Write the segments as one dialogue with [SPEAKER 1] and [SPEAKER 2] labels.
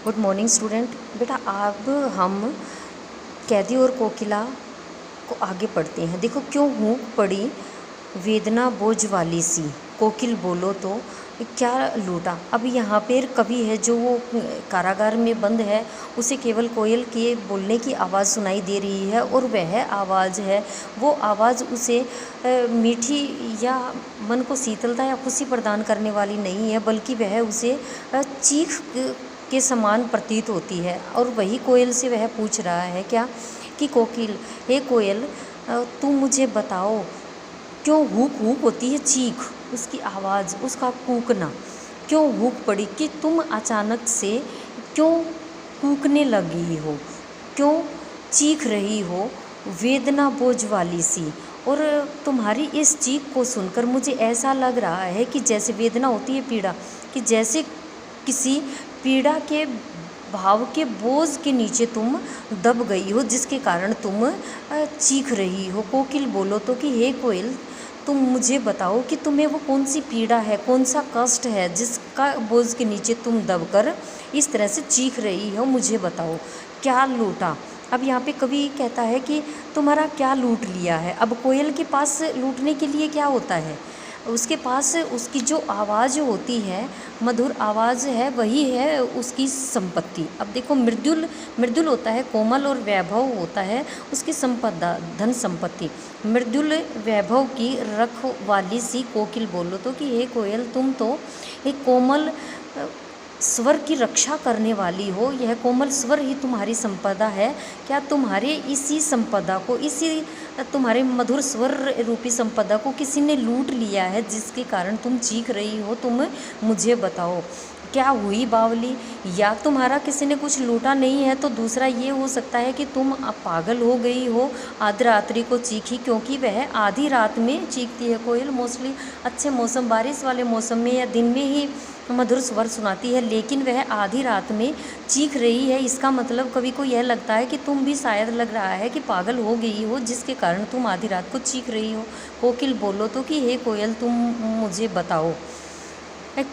[SPEAKER 1] Good morning student. बेटा अब हम कैदी और कोकिला को आगे पढ़ते हैं। देखो, क्यों हूँ पड़ी वेदना बोझ वाली सी, कोकिल बोलो तो क्या लूटा। अब यहाँ पर कवि है जो वो कारागार में बंद है, उसे केवल कोयल के बोलने की आवाज़ सुनाई दे रही है और वह आवाज़ है, वो आवाज़ उसे मीठी या मन को शीतलता या खुशी प्रदान करने वाली नहीं है, बल्कि वह उसे चीख के समान प्रतीत होती है। और वही कोयल से वह पूछ रहा है क्या कि कोकिल, हे कोयल, तुम मुझे बताओ क्यों हुक हुक होती है चीख, उसकी आवाज़, उसका कूकना क्यों हुक पड़ी, कि तुम अचानक से क्यों कूकने लगी हो, क्यों चीख रही हो वेदना बोझ वाली सी। और तुम्हारी इस चीख को सुनकर मुझे ऐसा लग रहा है कि जैसे वेदना होती है पीड़ा, कि जैसे किसी पीड़ा के भाव के बोझ के नीचे तुम दब गई हो, जिसके कारण तुम चीख रही हो। कोकिल बोलो तो कि हे कोयल, तुम मुझे बताओ कि तुम्हें वो कौन सी पीड़ा है, कौन सा कष्ट है जिसका बोझ के नीचे तुम दबकर इस तरह से चीख रही हो, मुझे बताओ क्या लूटा। अब यहाँ पे कवि कहता है कि तुम्हारा क्या लूट लिया है। अब कोयल के पास लूटने के लिए क्या होता है, उसके पास उसकी जो आवाज़ होती है, मधुर आवाज़ है, वही है उसकी संपत्ति। अब देखो, मृदुल मृदुल होता है, कोमल और वैभव होता है उसकी संपदा, धन संपत्ति। मृदुल वैभव की रखवाली सी कोकिल बोलो तो कि हे कोयल, तुम तो एक कोमल स्वर की रक्षा करने वाली हो, यह कोमल स्वर ही तुम्हारी संपदा है। क्या तुम्हारे इसी संपदा को, इसी तुम्हारे मधुर स्वर रूपी संपदा को किसी ने लूट लिया है, जिसके कारण तुम चीख रही हो? तुम मुझे बताओ क्या हुई बावली, या तुम्हारा किसी ने कुछ लूटा नहीं है तो दूसरा ये हो सकता है कि तुम पागल हो गई हो, आधी रात्रि को चीखी, क्योंकि वह आधी रात में चीखती है कोयल। मोस्टली अच्छे मौसम, बारिश वाले मौसम में या दिन में ही मधुर स्वर सुनाती है, लेकिन वह आधी रात में चीख रही है। इसका मतलब कवि को यह लगता है कि तुम भी शायद लग रहा है कि पागल हो गई हो, जिसके कारण तुम आधी रात को चीख रही हो। कोकिल बोलो तो कि हे कोयल, तुम मुझे बताओ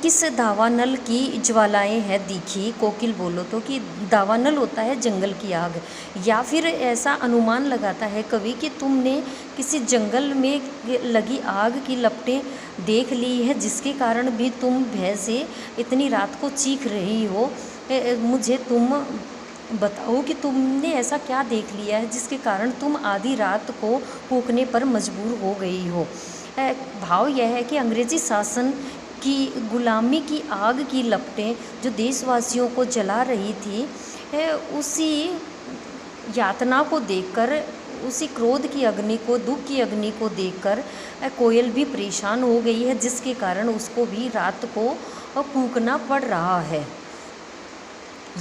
[SPEAKER 1] किस दावानल की ज्वालाएं हैं दिखी। कोकिल बोलो तो कि दावानल होता है जंगल की आग, या फिर ऐसा अनुमान लगाता है कवि कि तुमने किसी जंगल में लगी आग की लपटें देख ली है, जिसके कारण भी तुम भय से इतनी रात को चीख रही हो। मुझे तुम बताओ कि तुमने ऐसा क्या देख लिया है जिसके कारण तुम आधी रात को कूकने पर मजबूर हो गई हो। भाव यह है कि अंग्रेजी शासन की गुलामी की आग की लपटें जो देशवासियों को जला रही थी, उसी यातना को देखकर, उसी क्रोध की अग्नि को, दुख की अग्नि को देखकर कोयल भी परेशान हो गई है, जिसके कारण उसको भी रात को कूकना पड़ रहा है।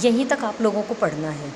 [SPEAKER 1] यहीं तक आप लोगों को पढ़ना है।